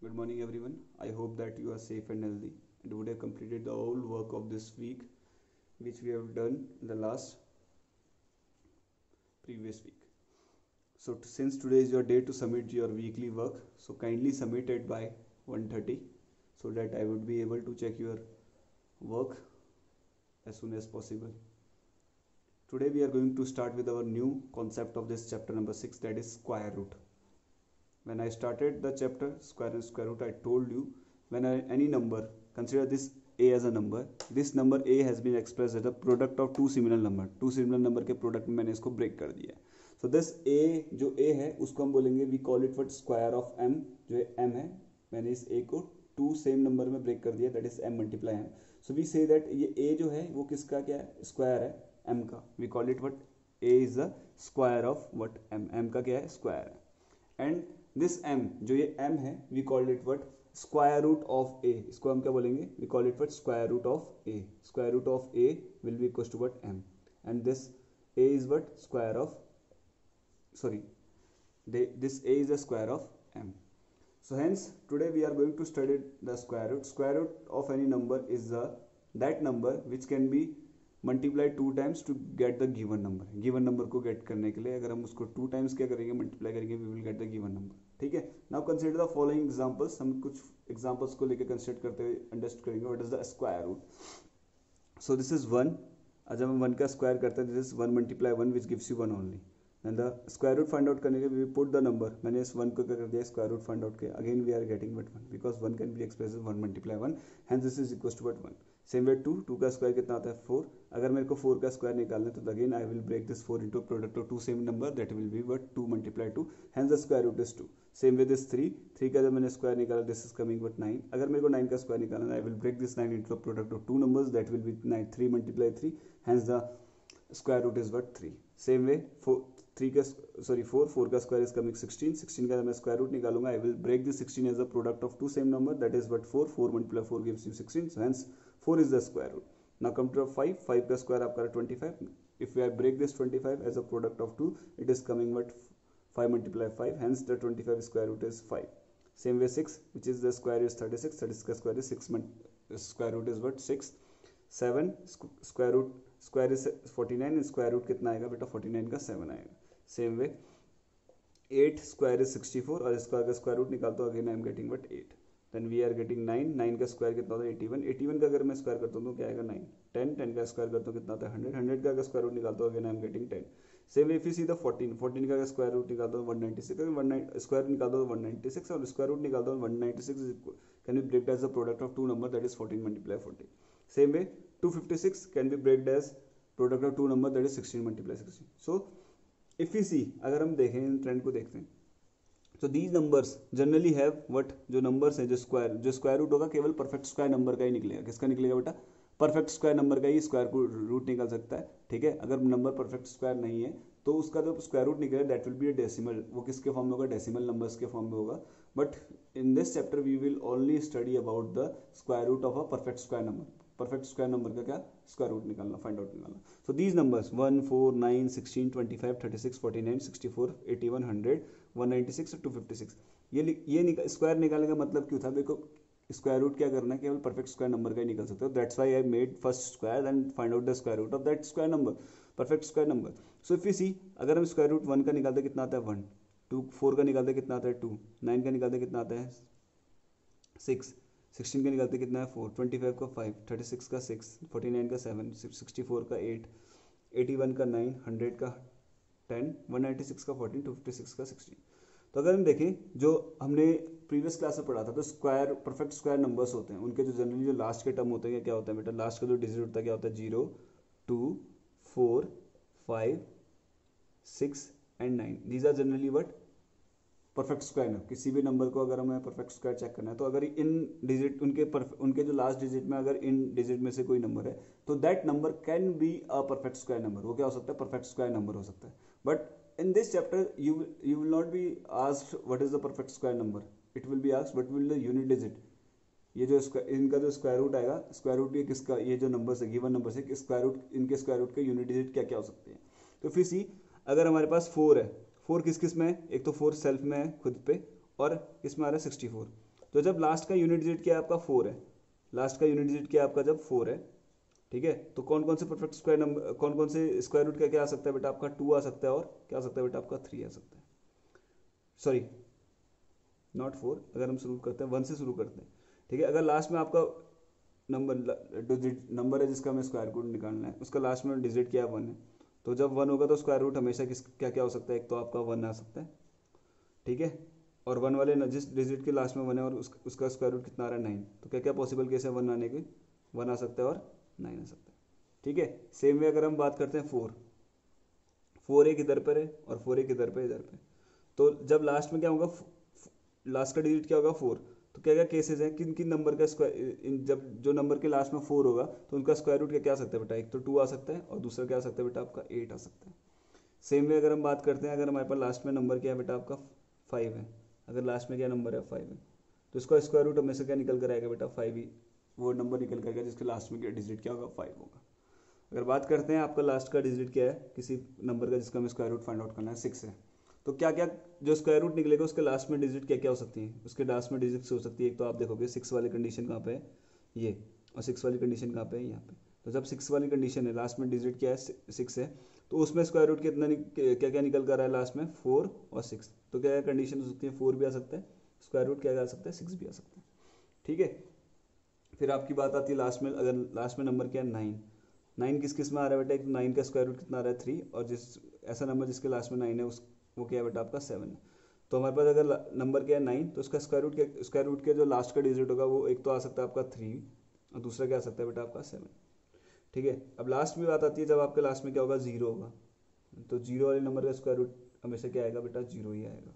Good morning, everyone. I hope that you are safe and healthy and would have completed the whole work of this week, which we have done in the last previous week. So, since today is your day to submit your weekly work, so kindly submit it by 1:30 so that I would be able to check your work as soon as possible. Today, we are going to start with our new concept of this chapter number 6, that is square root. When I started the chapter square and square root, I told you any number, consider this a as a number. This number a has been expressed as a product of two similar number. Two similar number के product में मैंने इसको break कर दिया है. So this a जो a है उसको हम बोलेंगे we call it what square of m. जो m है मैंने इस a को टू सेम नंबर में ब्रेक कर दिया, that is m multiply m. So we say that ये a जो है वो किसका क्या है, स्क्वायर है m का. We call it what a is the square of what m. m का क्या है, स्क्वायर है. एंड दिस m जो ये m है we called it what square root of a. इसको हम क्या बोलेंगे, we call it what square root of a. Square root of a will be equal to what m. And this a is what square of this a is the square of m. So hence today we are going to study the square root. Square root of any number is that number which can be multiply two times to get the given number. Given number को get करने के लिए अगर हम उसको two times क्या करेंगे, multiply करेंगे, we will get the given number. ठीक है. Now consider the following examples. हम कुछ एग्जांपल्स को लेकर कंसीडर करते हुए अंडरस्टैंड करेंगे what is the square root. So this is 1. आज हम 1 का स्क्वायर करते हैं, this is 1 multiply 1 which gives you 1 only. And the square root find out करने के वी पुट द नंबर. मैंने इस 1 को क्या कर दिया, स्क्वायर रूट फाइंड आउट किया. Again we are getting but 1 because 1 can be express 1 multiply 1. Hence this is equal to 1. Same way 2 का स्क्वायर कितना आता है, 4. अगर मेरे को 4 का स्क्वायर निकालना है तो again I will break this 4 into product of two same number, that will be what 2 multiply 2. Hence the square root is 2. Same way this 3 का जब मैंने स्क्वायर निकाला, दिस इज कमिंग व्हाट 9. अगर मेरे को 9 का स्क्वायर निकालना है, I will break this 9 into product of two numbers, that will be 9 3 multiply 3. Hence the square root is what 3. Same way 4 का स्क्वायर इज कमिंग 16 का मैं स्क्वायर रूट निकालूंगा, I will break this 16 as a product of two same number, that is what 4 multiply 4 gives you 16. So hence 4 is the square root. Now come to 5 का square आपका 25. If we break this 25 as a product of 2, it is coming what 5 multiply 5. Hence the 25 square root is 5. Same way 6, which is the square is 36. 36 का square is 6. Square root is what 6. 7 square is 49 and square root कितना आएगा बेटा, 49 का 7 आएगा. Same way 8 square is 64 और इसका अगर square root निकालता हूँ, again I am getting what 8. Then we are getting 9 का स्क्वायर कितना होता है 81 का अगर मैं स्क्वायर करता हूँ तो क्या आएगा 9. 10 का स्क्वायर करता हूँ कितना आता है 100 का अगर स्क्वायर रूट निकालता हूँ, again I am getting 10. Same if you see the 14 का अगर स्क्वायर रूट निकालता हूँ 196, अगर स्क्वायर निकालता हूँ 196 और स्क्वायर रूट निकालता हूँ 196 can be breaked as the product of two number, that is 14 multiply 40. Same way 256 can be breaked as product of two number, that is 16 multiply 16. So if you see, अगर हम देखें इन trend को देखते हैं, so these numbers generally have what, जो numbers है जो square root होगा केवल परफेक्ट स्क्वायर नंबर का ही निकलेगा. किसका निकलेगा बेटा, परफेक्ट स्क्वायर नंबर का ही स्क्वायर रूट निकल सकता है. ठीक है. अगर नंबर परफेक्ट स्क्वायर नहीं है तो उसका जो स्क्वायर रूट निकलेगा that will be a decimal. वो किसके फॉर्म में होगा, डेसिमल नंबर्स के फॉर्म में होगा. But in this chapter we will only study about the square root of a perfect square number. Perfect square number का क्या, स्क्वायर रूट निकालना, फाइंड आउट निकालना. सो दीज नंबर्स 1 4 9 16 25 36 49 64 81 100 196 256, ये स्क्वायर निकालने का मतलब क्यों था, देखो स्क्वायर रूट क्या करना है, केवल परफेक्ट स्क्वायर नंबर का ही निकल सकते हो. That's why I made first square and find out the square root of that square number, perfect square number. So if you see, अगर हम स्क्वायर रूट 1 का निकालते कितना आता है 1, 2 4 का निकालते कितना आता है 2, 9 का निकालते कितना आता है 6, 16 का निकालते कितना है 4, 25 का 5, 36 का 6, 49 का 7, 64 का 8, 81 का 9, 100 का 10, 196 का 14, 256 का 16. तो अगर हम देखें जो हमने प्रीवियस क्लास में पढ़ा था, तो स्क्वायर परफेक्ट स्क्वायर नंबर्स होते हैं, उनके जो जनरली जो लास्ट के टर्म होते हैं क्या होता है बेटा, लास्ट का जो डिजिट होता है क्या होता है 0 2 4 5 6 and 9. These are generally what perfect square number. किसी भी नंबर को अगर हमें परफेक्ट स्क्वायर चेक करना है तो अगर इन डिजिट उनके जो लास्ट डिजिट में अगर इन डिजिट में से कोई नंबर है तो that number can be a perfect square number. वो क्या हो सकता है, परफेक्ट स्क्वायर नंबर हो सकता है. But in this chapter you will not be asked what is the perfect square number, it will be asked what will the unit digit. ये जो इनका जो स्क्वायर रूट आएगा, स्क्वायर रूट ये किसका, ये जो नंबर है गिवन नंबर है, स्क्वायर रूट इनके स्क्वायर रूट के यूनिट डिजिट क्या क्या हो सकते हैं. तो फिर सी, अगर हमारे पास 4 है, 4 किस किस में है, एक तो 4 सेल्फ में है खुद पे और किस में आ रहा है 64. तो जब लास्ट का यूनिट डिजिट क्या है आपका 4 है, लास्ट का यूनिट डिजिट क्या है आपका जब 4 है, ठीक है, तो कौन कौन से परफेक्ट स्क्वायर नंबर, कौन कौन से स्क्वायर रूट का क्या आ सकता है बेटा आपका 2 आ सकता है, और क्या आ सकता है बेटा आपका 3 आ सकता है, सॉरी नॉट 4, अगर हम शुरू करते हैं 1 से शुरू करते हैं, ठीक है, अगर लास्ट में आपका नंबर है जिसका हमें स्क्वायर रूट निकालना है, उसका लास्ट में डिजिट क्या है 1 है, तो जब 1 होगा तो स्क्वायर रूट हमेशा किस क्या क्या हो सकता है, एक तो आपका 1 आ सकता है, ठीक है, और 1 वाले जिस डिजिट के लास्ट में 1 है और उसका स्क्वायर रूट कितना आ रहा है 9, तो क्या क्या पॉसिबल केस है 1 आने के, 1 आ सकता है और 9 आ सकता है, ठीक है। सेम वे अगर हम बात करते हैं 4 एक इधर पर है और 4 एक इधर पे, तो जब लास्ट में क्या होगा, लास्ट का डिजिट क्या होगा 4, तो क्या क्या केसेस हैं, किन किन नंबर का स्क्वायर, जब जो नंबर के लास्ट में 4 होगा तो उनका स्क्वायर रूट क्या क्या आ सकता है बेटा, एक तो 2 आ सकता है और दूसरा क्या आ सकता है बेटा आपका 8 आ सकता है। सेम वे अगर हम बात करते हैं, अगर हमारे पास लास्ट में नंबर क्या है बेटा आपका 5 है, अगर लास्ट में क्या नंबर है 5 है, तो इसका स्क्वायर रूट हमेशा क्या निकल कर आएगा बेटा 5 ही, वो नंबर निकल कर आएगा जिसके लास्ट में क्या डिजिट क्या होगा 5 होगा। अगर बात करते हैं आपका लास्ट का डिजिट क्या है किसी नंबर का जिसका हमें स्क्वायर रूट फाइंड आउट करना है 6 है, तो क्या क्या जो स्क्वायर रूट निकलेगा उसके लास्ट में डिजिट क्या क्या हो सकती है, उसके लास्ट में डिजिट हो सकती है, एक तो आप देखोगे 6 वाली कंडीशन कहाँ पे है ये, और 6 वाली कंडीशन कहाँ पे है यहाँ पे, तो जब 6 वाली कंडीशन है लास्ट में डिजिट क्या है 6 है, तो उसमें स्क्वायर रूट कितना क्या क्या निकल कर रहा है लास्ट में 4 और 6, तो क्या क्या कंडीशन हो सकती है 4 भी आ सकता है, स्क्वायर रूट क्या आ सकता है 6 भी आ सकता है, ठीक है। फिर आपकी बात आती है लास्ट में, अगर लास्ट में नंबर क्या है 9, 9 किस में आ रहा है बेटा, एक 9 का स्क्वायर रूट कितना आ रहा है 3, और जिस ऐसा नंबर जिसके लास्ट में 9 है उस वो क्या है बेटा आपका 7 है, तो हमारे पास अगर नंबर क्या है 9, तो उसका स्क्वायर रूट के जो लास्ट का डिजिट होगा वो एक तो आ सकता है आपका 3 और दूसरा क्या आ सकता है बेटा आपका 7, ठीक है। अब लास्ट में बात आती है जब आपके लास्ट में क्या होगा 0 होगा, तो 0 वाले नंबर का स्क्वायर रूट हमेशा क्या आएगा बेटा 0 ही आएगा,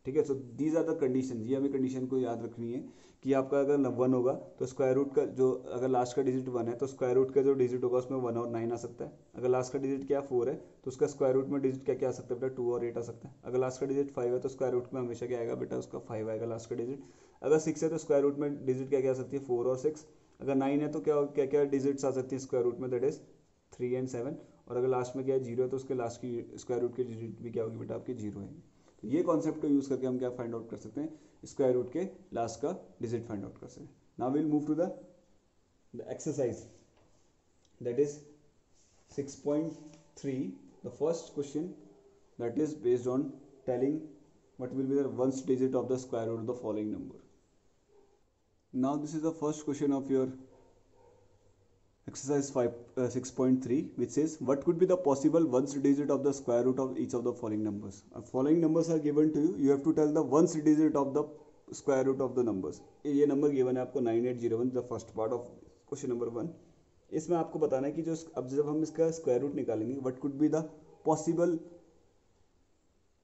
ठीक है। So these are the condition, ये हमें कंडीशन को याद रखनी है कि आपका अगर 1 होगा तो स्क्वायर रूट का जो, अगर लास्ट का डिजिट 1 है तो स्क्वायर रूट का जो डिजिट होगा उसमें 1 और 9 आ सकता है, अगर लास्ट का डिजिट क्या 4 है तो उसका स्क्वायर रूट में डिजिट क्या क्या आ सकता है बेटा 2 और 8 आ सकता है, अगर लास्ट का डिजिट 5 है तो स्क्वायर रूट में हमेशा क्या आएगा बेटा उसका 5 आएगा लास्ट का डिजिट, अगर 6 है तो स्क्वायर रूट में डिजिट क्या क्या आ सकती है 4 और 6, अगर 9 है तो क्या क्या क्या डिजिट्स आ सकती है स्क्वायर रूट में, दैट इज 3 एंड 7, और अगर लास्ट में क्या है 0 है तो उसके लास्ट की स्क्वायर रूट की डिजिट भी क्या होगी बेटा आपकी 0 है। तो ये कॉन्सेप्ट को यूज करके हम क्या फाइंड आउट कर सकते हैं, स्क्वायर रूट के लास्ट का डिजिट फाइंड आउट कर सकते हैं। Now will move to the exercise that is 6.3, the first question that is based on telling what will be the ones digit of the square root of the following number. Now this is the first question of your exercise 6.3, which says what could be the possible ones digit of the square root of each of the following numbers. Following numbers are given to you, you have to tell the ones digit of the square root of the numbers. ये number given है आपको 9801, the first part of question number 1। इसमें आपको बताना है कि जो अब जब हम इसका स्क्वायर रूट निकालेंगे what could be the possible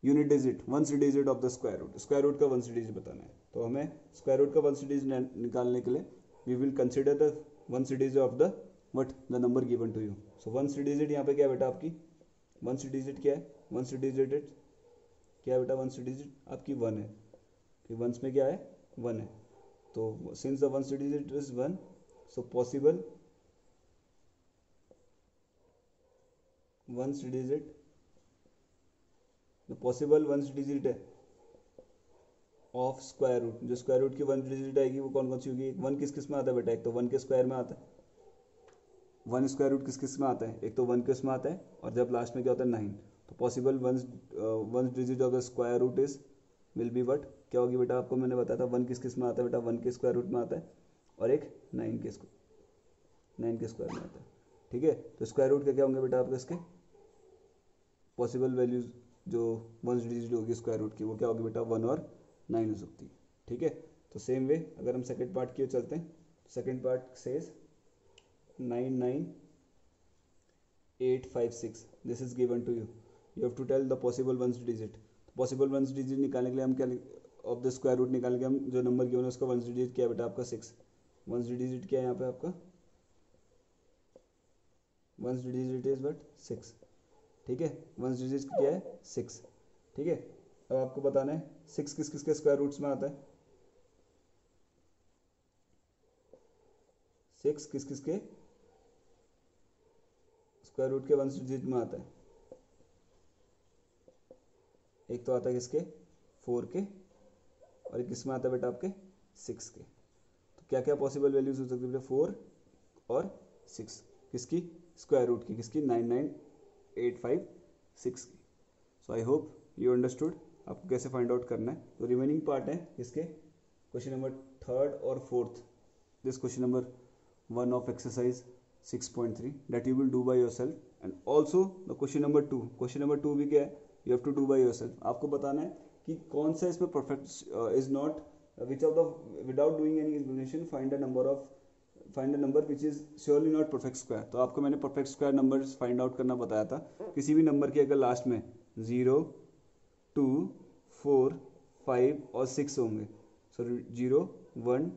unit digit, ones digit of the square root का वंस डिजिट बताना है, तो हमें स्क्वायर रूट का वंस डिजिट निकालने के लिए we will consider the ones digit of the what the number given to you. So ones digit यहाँ पे क्या है बेटा आपकी, वंस डिजिट क्या है, वंस डिजिट क्या है बेटा, वंस डिजिट आपकी 1 है, कि वंस में क्या है 1 है, तो since the ones digit is 1, so possible ones digit, possible ones digit है ऑफ स्क्वायर रूट, जो स्क्वायर रूट की वन डिजिट आएगी वो कौन कौन सी होगी, वन किस में आता है बेटा, एक तो 1 के स्क्वायर में आता है, 1 स्क्वायर रूट किस में आता है, एक तो 1 किस में आता है, और जब लास्ट में क्या होता है 9, तो possible ones digit of the square root is will be what, क्या होगी बेटा आपको मैंने बताया था 1 किस में आता है बेटा, 1 के स्क्वायर रूट में आता है, और एक 9 के स्क्वायर में आता है, ठीक है। तो स्क्वायर रूट क्या होंगे बेटा आपके इसके पॉसिबल वैल्यूज जो वंस डिजिट होगी स्क्वायर रूट की वो क्या होगी बेटा 1 और 9 हो सकती है, ठीक है। तो सेम वे अगर हम सेकंड पार्ट की ओर चलते हैं, second part says 99856, this is given to you, you have to tell the possible ones digit. Possible ones digit निकालने के लिए हम क्या ऑफ द स्क्वायर रूट निकालने के हम जो नंबर गिवन है उसका वंस डिजिट क्या है बेटा आपका 6, वंस डिजिट क्या है यहाँ पे आपका, वंस डिजिट इज बट 6, ठीक है, वंस डिजिट क्या है 6, ठीक है। अब आपको बताना है 6 किस के स्क्वायर रूट्स में आता है, 6 किस के स्क्वायर रूट के वंस डिजिट में आता है, एक तो आता है किसके 4 के, और किस में आता है बेटा आपके 6 के। तो क्या क्या पॉसिबल वैल्यूज हो सकती है? 4 और 6 किसकी? स्क्वायर रूट की, किसकी? 99856 की। सो आई होप यू अंडरस्टूड आपको कैसे फाइंड आउट करना है। तो रिमेनिंग पार्ट है किसके? क्वेश्चन नंबर 3rd और 4th, this question number 1 of exercise 6.3 that you will do by yourself, and also the question number 2 भी क्या है? you have to do by yourself. आपको बताना है कि कौन सा इसमें perfect is not which of the without doing any explanation find a number which is surely not perfect square. तो आपको मैंने perfect square numbers find out करना बताया था। किसी भी नंबर की अगर लास्ट में 0, 2, 4, 5 और 6 होंगे, सो 0, 1,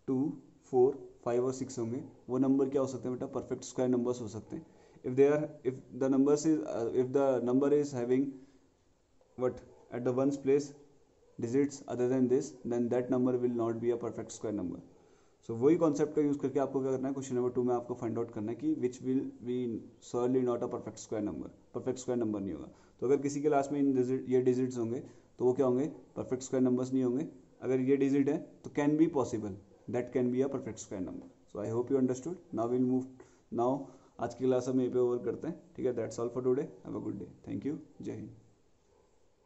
2, 4, 5 और 6 होंगे, वो नंबर क्या हो सकते हैं बेटा? परफेक्ट स्क्वायर नंबर्स हो सकते हैं। if the number is having what at the ones place digits other than this, then that number will not be a perfect square number. So वही कॉन्सेप्ट का यूज करके आपको क्या करना है? क्वेश्चन नंबर 2 में आपको फाइंड आउट करना है कि which will be surely not a perfect square number, perfect square number नहीं होगा। तो अगर किसी के लास्ट में ये डिजिट्स होंगे तो वो क्या होंगे? परफेक्ट स्क्वायर नंबर्स नहीं होंगे। अगर ये डिजिट है तो can be possible, that can be a perfect square number. So I hope you understood. Now will move now आज की क्लास हम यहीं पे ओवर करते हैं, ठीक है? That's all for today. Have a good day. Thank you. जय हिंद।